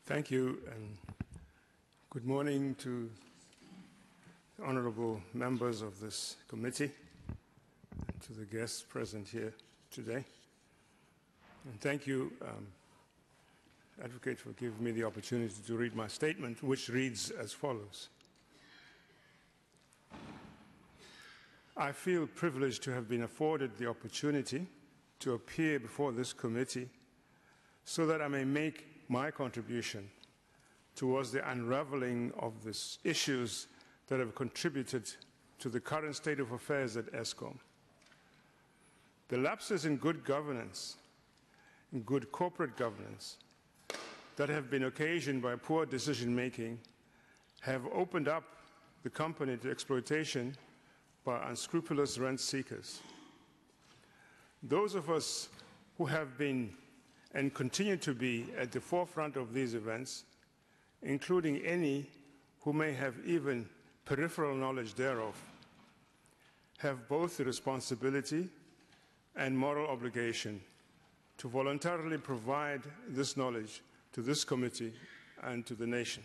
Thank you, and good morning to the honorable members of this committee and to the guests present here today. And thank you, Advocate, for giving me the opportunity to read my statement, which reads as follows. I feel privileged to have been afforded the opportunity to appear before this committee so that I may make my contribution towards the unraveling of the issues that have contributed to the current state of affairs at Eskom. The lapses in good governance, in good corporate governance, that have been occasioned by poor decision-making have opened up the company to exploitation by unscrupulous rent seekers. Those of us who have been and continue to be at the forefront of these events, including any who may have even peripheral knowledge thereof, have both the responsibility and moral obligation to voluntarily provide this knowledge to this committee and to the nation.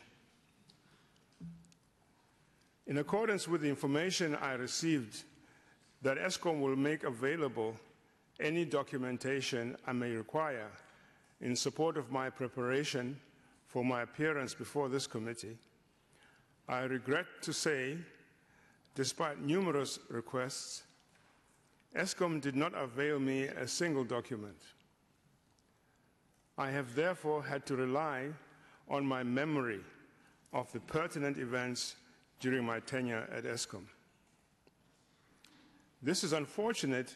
In accordance with the information I received, that Eskom will make available any documentation I may require in support of my preparation for my appearance before this committee, I regret to say, despite numerous requests, Eskom did not avail me a single document. I have therefore had to rely on my memory of the pertinent events during my tenure at Eskom. This is unfortunate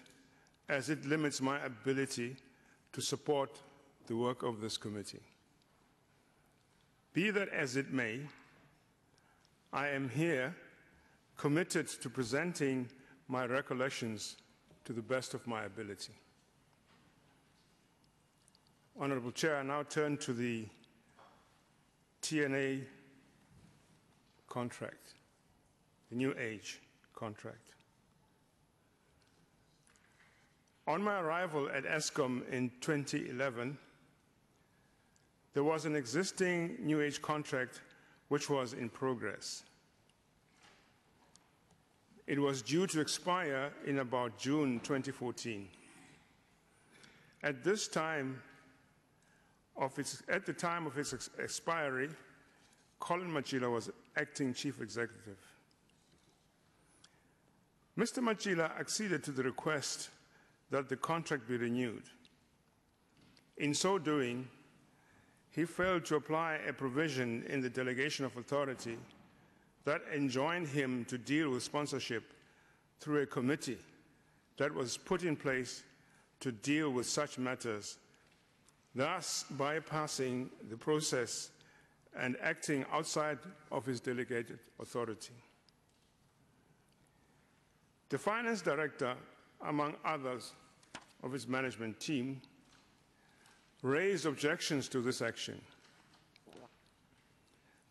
as it limits my ability to support the work of this committee. Be that as it may, I am here committed to presenting my recollections to the best of my ability. Honorable Chair, I now turn to the TNA contract, the New Age contract. On my arrival at Eskom in 2011, there was an existing New Age contract which was in progress. It was due to expire in about June 2014. At the time of its expiry, Colin Machila was acting chief executive. Mr. Machila acceded to the request that the contract be renewed. In so doing, he failed to apply a provision in the delegation of authority that enjoined him to deal with sponsorship through a committee that was put in place to deal with such matters, thus bypassing the process and acting outside of his delegated authority. The finance director, among others of his management team, raised objections to this action,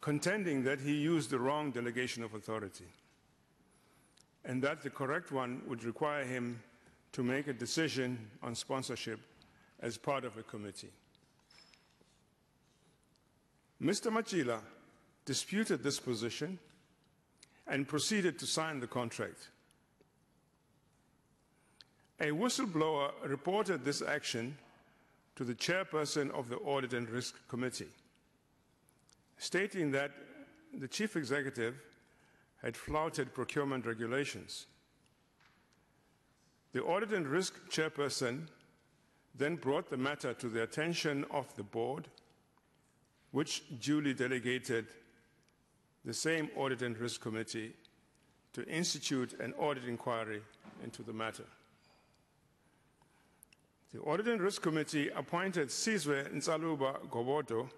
contending that he used the wrong delegation of authority and that the correct one would require him to make a decision on sponsorship as part of a committee. Mr. Machila disputed this position and proceeded to sign the contract. A whistleblower reported this action to the chairperson of the Audit and Risk Committee, stating that the chief executive had flouted procurement regulations. The Audit and Risk chairperson then brought the matter to the attention of the board, which duly delegated the same Audit and Risk Committee to institute an audit inquiry into the matter. The Audit and Risk Committee appointed Sizwe Nsaluba Gobodo,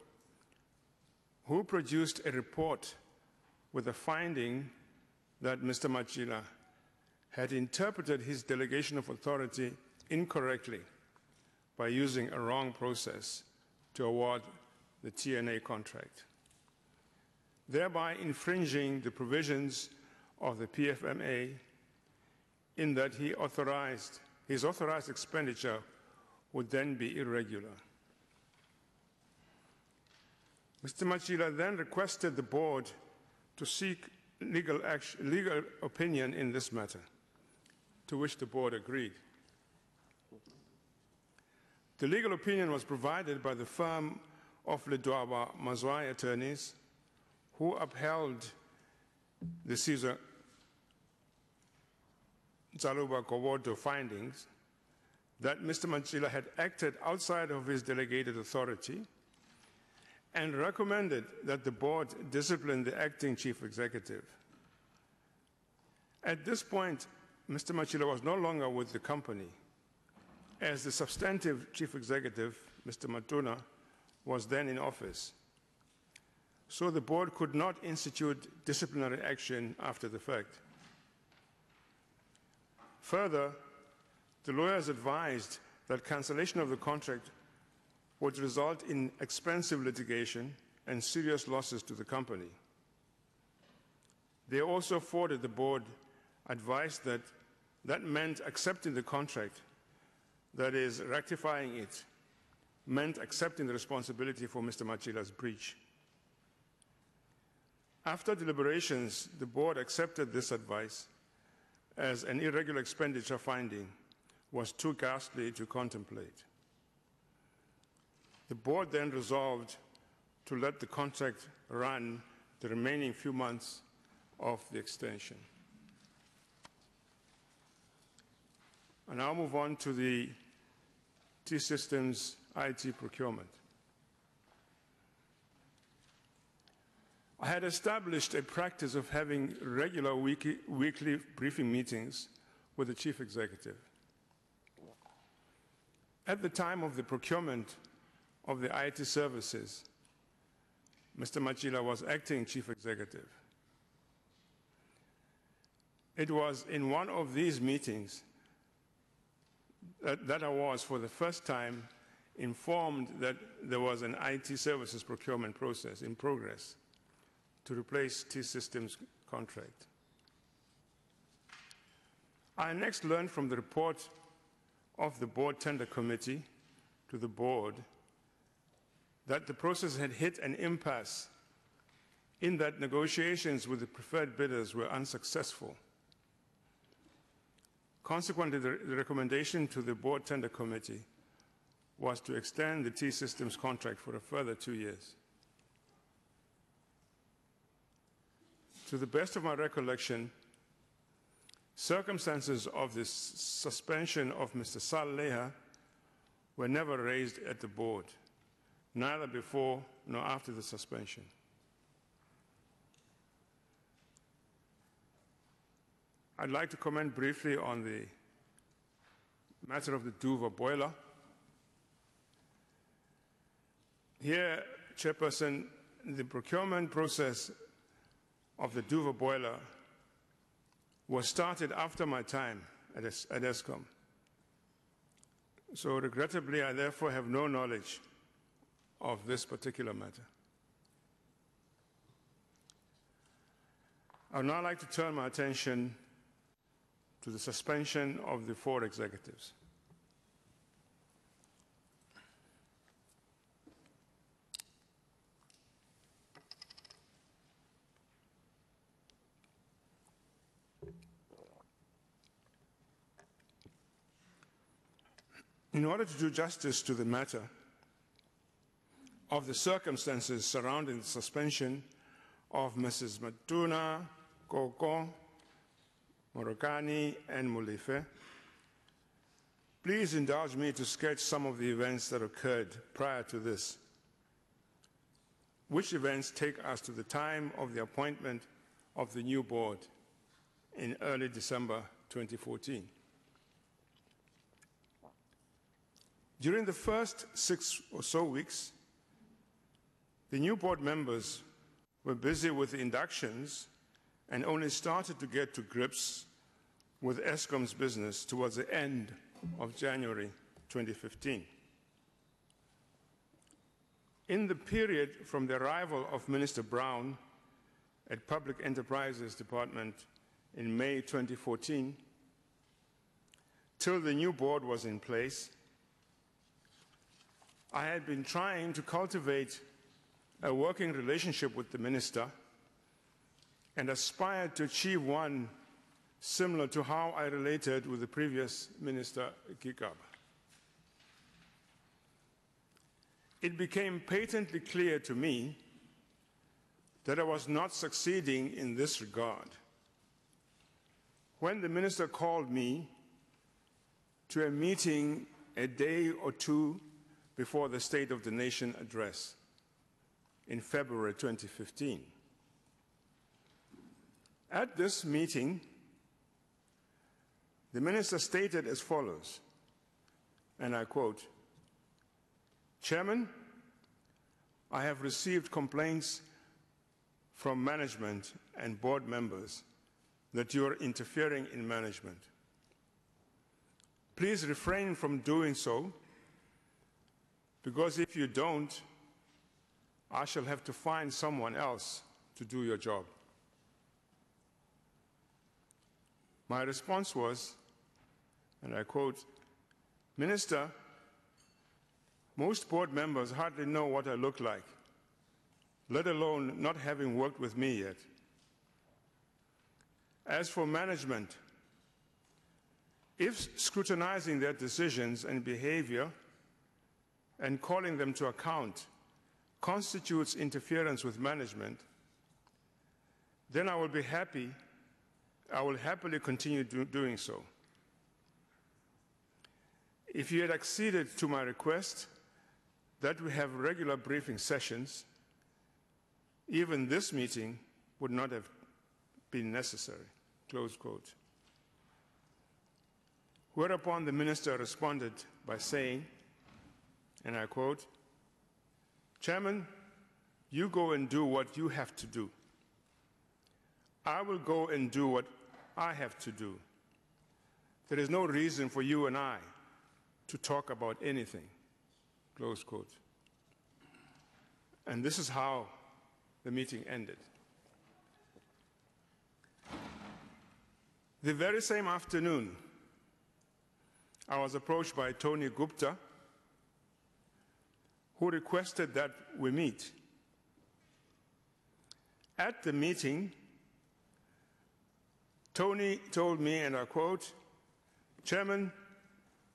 who produced a report with the finding that Mr. Machila had interpreted his delegation of authority incorrectly by using a wrong process to award the TNA contract, thereby infringing the provisions of the PFMA in that his authorized expenditure would then be irregular. Mr. Machila then requested the board to seek legal opinion in this matter, to which the board agreed. The legal opinion was provided by the firm of Ledwaba Mazwai attorneys, who upheld the Caesar Zaluba Kowodo findings that Mr. Machila had acted outside of his delegated authority and recommended that the board discipline the acting chief executive. At this point, Mr. Machila was no longer with the company, as the substantive chief executive, Mr. Matuna, was then in office. So the board could not institute disciplinary action after the fact. Further, the lawyers advised that cancellation of the contract would result in expensive litigation and serious losses to the company. They also forwarded the board advice that that meant accepting the contract, that is, rectifying it, meant accepting the responsibility for Mr. Machila's breach. After deliberations, the board accepted this advice as an irregular expenditure finding was too ghastly to contemplate. The board then resolved to let the contract run the remaining few months of the extension. I now move on to the T-Systems IT procurement. I had established a practice of having regular weekly briefing meetings with the chief executive. At the time of the procurement of the IT services, Mr. Machila was acting chief executive. It was in one of these meetings that I was, for the first time, informed that there was an IT services procurement process in progress to replace T-Systems' contract. I next learned from the report of the board tender committee to the board that the process had hit an impasse in that negotiations with the preferred bidders were unsuccessful. Consequently, the recommendation to the board tender committee was to extend the T-Systems contract for a further 2 years. To the best of my recollection, circumstances of this suspension of Mr. Saleha were never raised at the board, neither before nor after the suspension. I'd like to comment briefly on the matter of the Duva boiler. Here, Chairperson, the procurement process of the Duva boiler was started after my time at Eskom. So regrettably, I therefore have no knowledge of this particular matter. I would now like to turn my attention to the suspension of the 4 executives. In order to do justice to the matter of the circumstances surrounding the suspension of Mrs. Matuna, Koko, Morokani, and Mulife, please indulge me to sketch some of the events that occurred prior to this, which events take us to the time of the appointment of the new board in early December 2014. During the first 6 or so weeks, the new board members were busy with the inductions and only started to get to grips with Eskom's business towards the end of January 2015. In the period from the arrival of Minister Brown at Public Enterprises Department in May 2014 till the new board was in place, I had been trying to cultivate a working relationship with the minister and aspired to achieve one similar to how I related with the previous minister, Gigaba. It became patently clear to me that I was not succeeding in this regard when the minister called me to a meeting a day or two before the State of the Nation address in February 2015. At this meeting, the minister stated as follows, and I quote, "Chairman, I have received complaints from management and board members that you are interfering in management. Please refrain from doing so, because if you don't, I shall have to find someone else to do your job." My response was, and I quote, "Minister, most board members hardly know what I look like, let alone not having worked with me yet. As for management, if scrutinizing their decisions and behavior and calling them to account constitutes interference with management, then I will happily continue doing so. If you had acceded to my request that we have regular briefing sessions, even this meeting would not have been necessary." Close quote. Whereupon the minister responded by saying, and I quote, "Chairman, you go and do what you have to do. I will go and do what I have to do. There is no reason for you and I to talk about anything." Close quote. And this is how the meeting ended. The very same afternoon, I was approached by Tony Gupta, who requested that we meet. At the meeting, Tony told me, and I quote, "Chairman,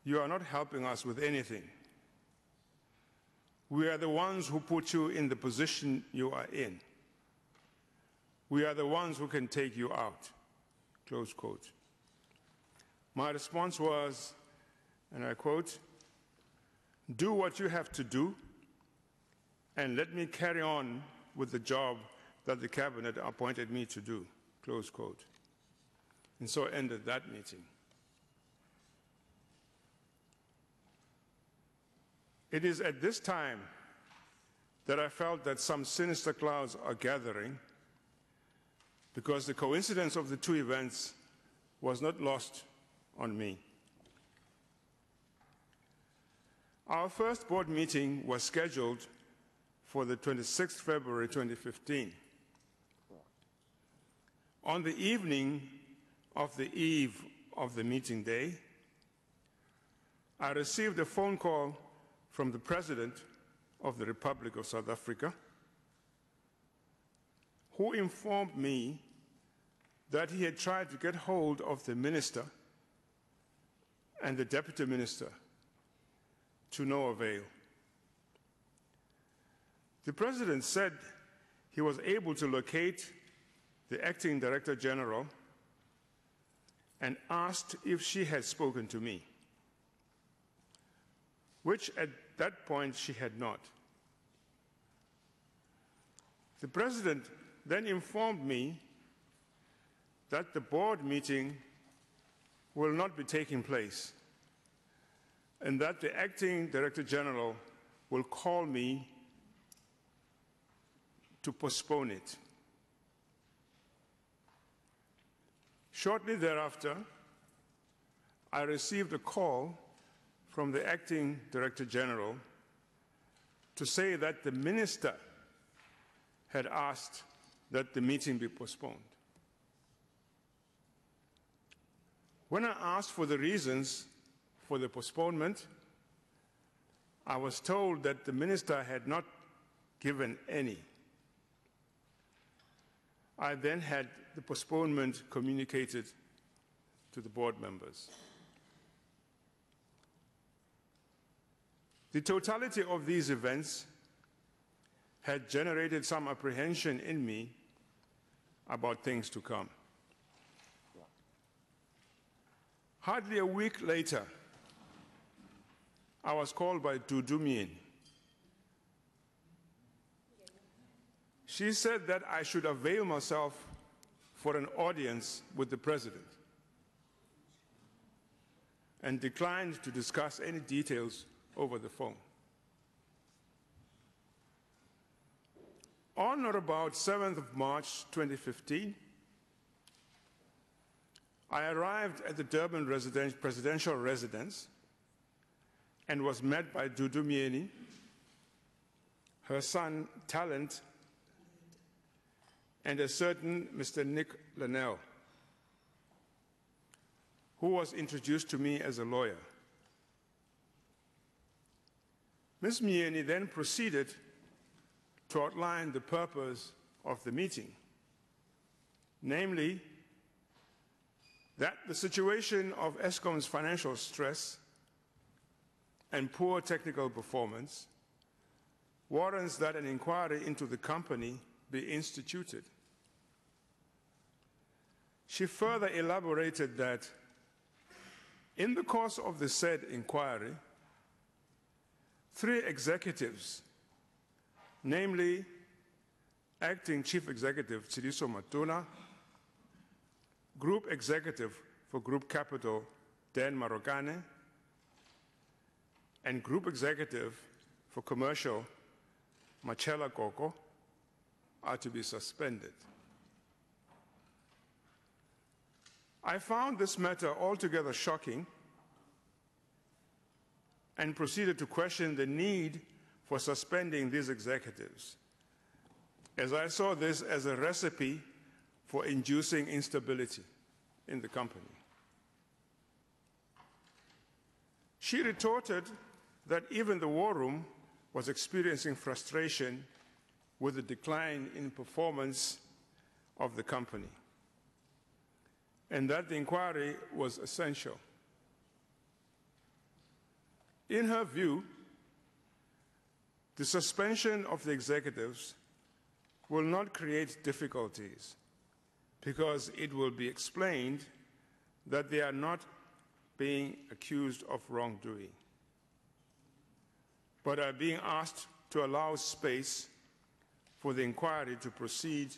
you are not helping us with anything. We are the ones who put you in the position you are in. We are the ones who can take you out." Close quote. My response was, and I quote, "Do what you have to do and let me carry on with the job that the cabinet appointed me to do." Close quote. And so ended that meeting. It is at this time that I felt that some sinister clouds are gathering, because the coincidence of the two events was not lost on me. Our first board meeting was scheduled for the 26th February 2015. On the evening of the eve of the meeting day, I received a phone call from the President of the Republic of South Africa, who informed me that he had tried to get hold of the minister and the deputy minister to no avail. The President said he was able to locate the acting Director General and asked if she had spoken to me, which at that point she had not. The President then informed me that the board meeting will not be taking place and that the acting Director General will call me to postpone it. Shortly thereafter, I received a call from the acting Director General to say that the minister had asked that the meeting be postponed. When I asked for the reasons for the postponement, I was told that the minister had not given any. I then had the postponement communicated to the board members. The totality of these events had generated some apprehension in me about things to come. Hardly a week later, I was called by Dudu Myeni. She said that I should avail myself for an audience with the President and declined to discuss any details over the phone. On or about 7th of March 2015, I arrived at the Durban presidential residence and was met by Dudu Myeni, her son Talent, and a certain Mr. Nick Linnell, who was introduced to me as a lawyer. Ms. Myeni then proceeded to outline the purpose of the meeting, namely that the situation of Eskom's financial stress and poor technical performance warrants that an inquiry into the company be instituted. She further elaborated that in the course of the said inquiry, 3 executives, namely Acting Chief Executive Tshidiso Matuna, Group Executive for Group Capital Dan Marokane, and Group Executive for Commercial Machela Koko, are to be suspended. I found this matter altogether shocking and proceeded to question the need for suspending these executives, as I saw this as a recipe for inducing instability in the company. She retorted that even the war room was experiencing frustration with the decline in performance of the company, and that the inquiry was essential. In her view, the suspension of the executives will not create difficulties because it will be explained that they are not being accused of wrongdoing, but are being asked to allow space for the inquiry to proceed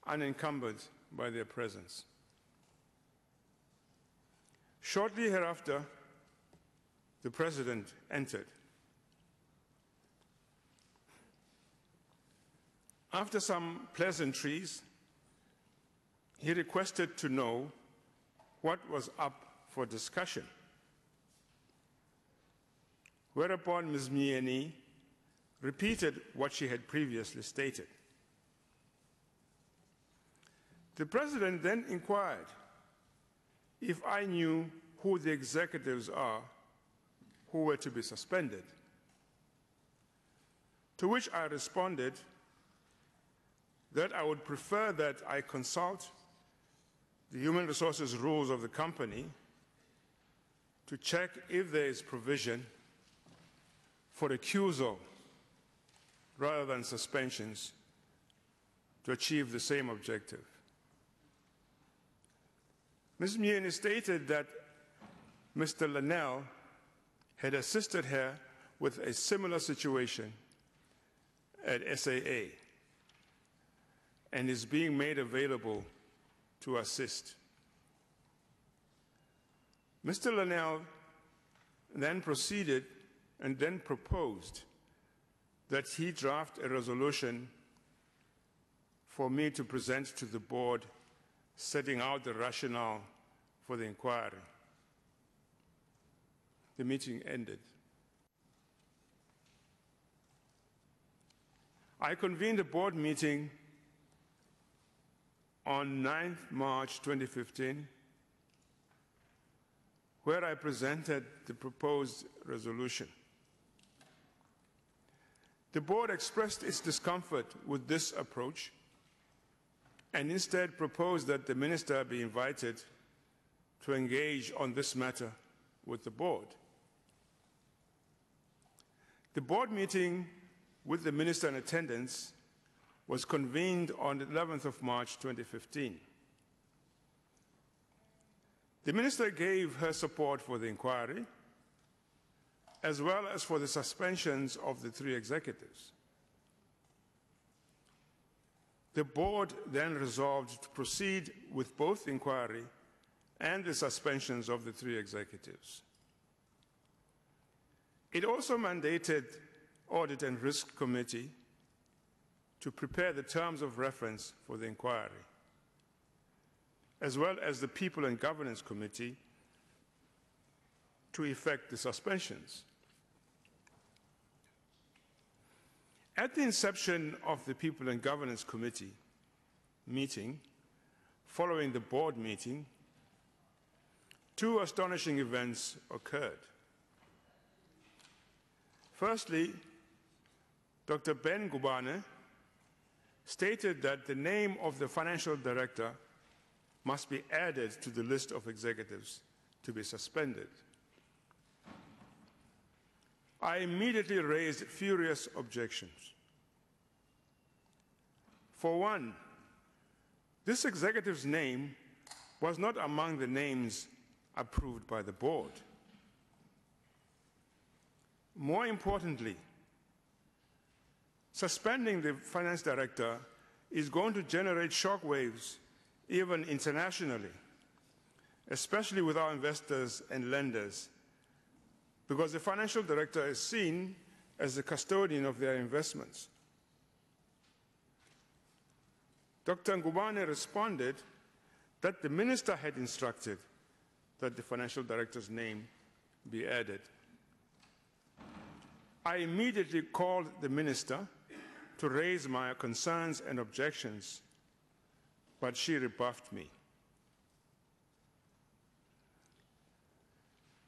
unencumbered by their presence. Shortly thereafter, the President entered. After some pleasantries, he requested to know what was up for discussion, whereupon Ms. Myeni repeated what she had previously stated. The President then inquired if I knew who the executives are who were to be suspended, to which I responded that I would prefer that I consult the human resources rules of the company to check if there is provision for recusal rather than suspensions to achieve the same objective. Ms. Myeni stated that Mr. Linnell had assisted her with a similar situation at SAA and is being made available to assist. Mr. Linnell then proceeded and then proposed that he draft a resolution for me to present to the board, setting out the rationale for the inquiry. The meeting ended. I convened a board meeting on 9th March 2015, where I presented the proposed resolution. The board expressed its discomfort with this approach and instead proposed that the minister be invited to engage on this matter with the board. The board meeting with the minister in attendance was convened on the 11th of March 2015. The minister gave her support for the inquiry, as well as for the suspensions of the 3 executives. The board then resolved to proceed with both the inquiry and the suspensions of the 3 executives. It also mandated Audit and Risk Committee to prepare the terms of reference for the inquiry, as well as the People and Governance Committee to effect the suspensions. At the inception of the People and Governance Committee meeting, following the board meeting, 2 astonishing events occurred. Firstly, Dr. Ben Gubane stated that the name of the financial director must be added to the list of executives to be suspended. I immediately raised furious objections. For one, this executive's name was not among the names approved by the board. More importantly, suspending the finance director is going to generate shockwaves even internationally, especially with our investors and lenders, because the financial director is seen as the custodian of their investments. Dr. Ngubane responded that the minister had instructed that the financial director's name be added. I immediately called the minister to raise my concerns and objections, but she rebuffed me.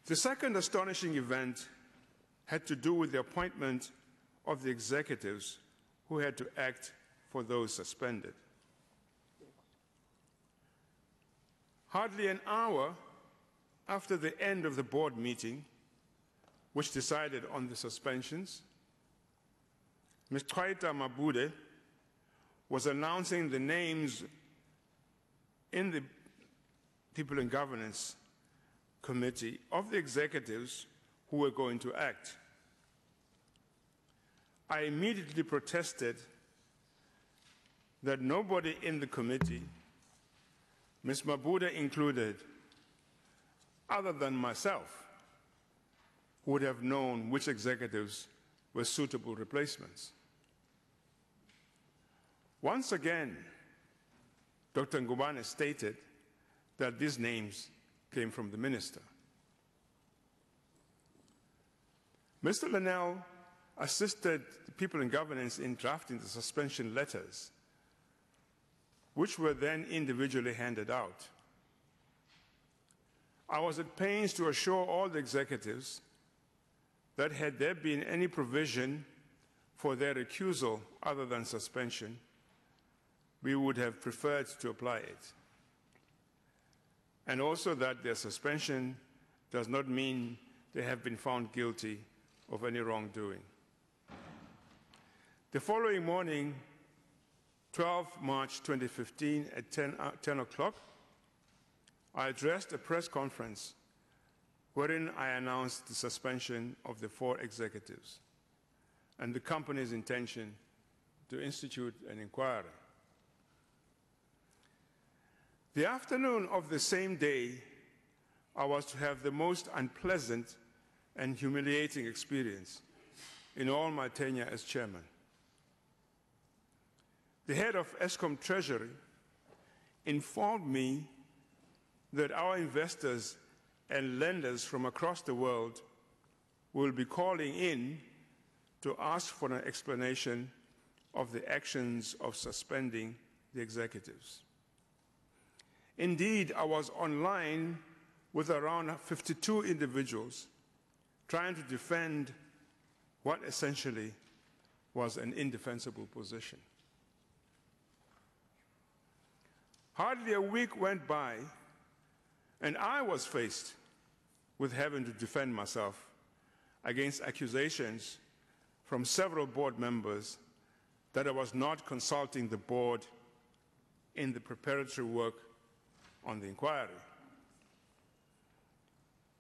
The second astonishing event had to do with the appointment of the executives who had to act for those suspended. Hardly an hour after the end of the board meeting, which decided on the suspensions, Ms. Twaita Mabude was announcing the names in the People and Governance Committee of the executives who were going to act. I immediately protested that nobody in the committee, Ms. Mabude included, other than myself, would have known which executives were suitable replacements. Once again, Dr. Ngubane stated that these names came from the minister. Mr. Linnell assisted the People in Governance in drafting the suspension letters, which were then individually handed out. I was at pains to assure all the executives that had there been any provision for their recusal other than suspension, we would have preferred to apply it. And also that their suspension does not mean they have been found guilty of any wrongdoing. The following morning, 12 March 2015 at 10 o'clock, I addressed a press conference wherein I announced the suspension of the 4 executives and the company's intention to institute an inquiry. The afternoon of the same day, I was to have the most unpleasant and humiliating experience in all my tenure as chairman. The head of Eskom Treasury informed me that our investors and lenders from across the world will be calling in to ask for an explanation of the actions of suspending the executives. Indeed, I was online with around 52 individuals trying to defend what essentially was an indefensible position. Hardly a week went by, and I was faced with having to defend myself against accusations from several board members that I was not consulting the board in the preparatory work on the inquiry.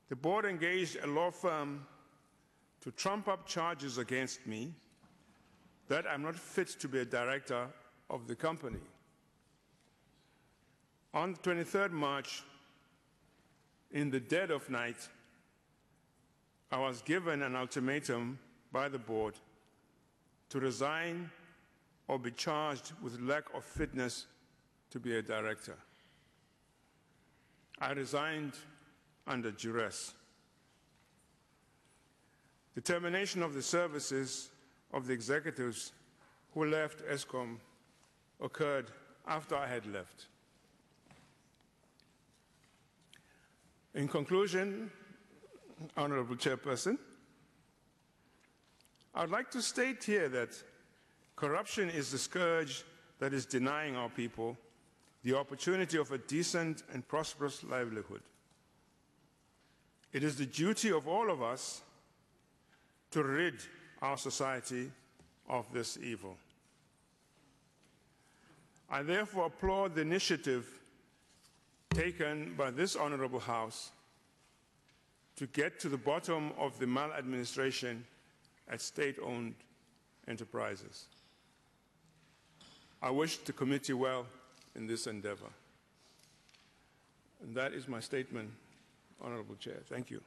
The board engaged a law firm to trump up charges against me that I'm not fit to be a director of the company. On the 23rd March, in the dead of night, I was given an ultimatum by the board to resign or be charged with lack of fitness to be a director. I resigned under duress. The termination of the services of the executives who left Eskom occurred after I had left. In conclusion, Honorable Chairperson, I would like to state here that corruption is the scourge that is denying our people the opportunity of a decent and prosperous livelihood. It is the duty of all of us to rid our society of this evil. I therefore applaud the initiative taken by this Honourable House to get to the bottom of the maladministration at state-owned enterprises. I wish the committee well in this endeavour. And that is my statement, Honourable Chair. Thank you.